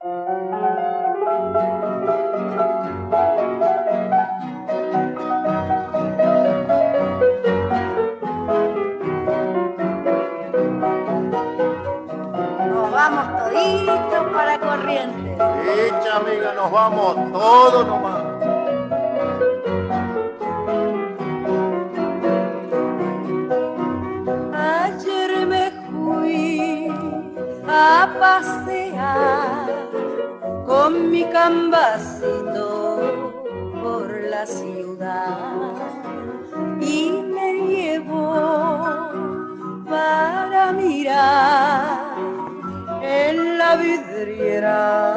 Nos vamos toditos para Corrientes. Echa, amiga, nos vamos todos nomás. Ayer me fui a pasear con mi cambacito por la ciudad y me llevó para mirar en la vidriera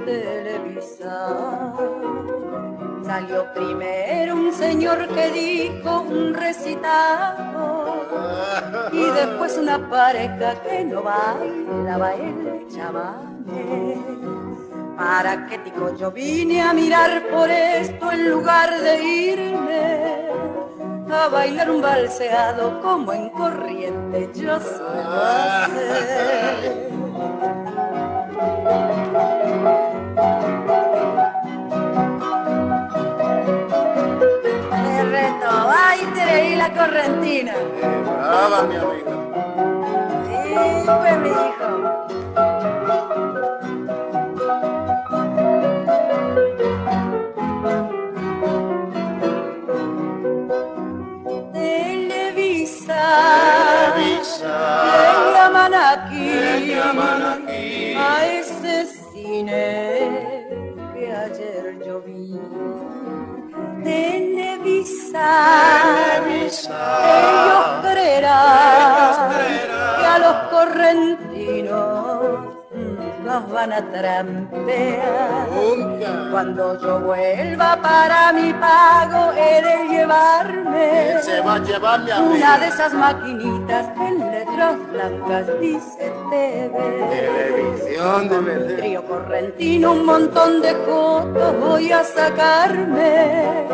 televisar. Salió primero un señor que dijo un recitado y después una pareja que no bailaba el chamamé. ¿Para qué, tico, yo vine a mirar por esto en lugar de irme a bailar un balseado como en Corrientes yo suelo hacer? Me reto, ay, te la correntina. Brava, mi amiga. Sí, pues mi hijo. Televisa, le llaman aquí a ese cine que ayer yo vi. Televisa, ellos creerán que a los correntinos nos van a trampear. Cuando yo vuelva para mi pago he de llevarme Se va a llevar, mi amiga. una de esas maquinitas que en letras blancas dice TV. Televisión de vender. Trío correntino, un montón de fotos voy a sacarme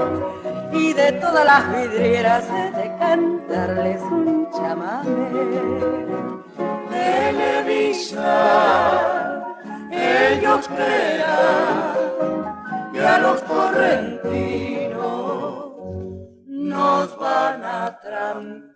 y de todas las vidrieras he de cantarles un chamamé. Televisa, ellos creerán que a los correntinos nos van a trampear.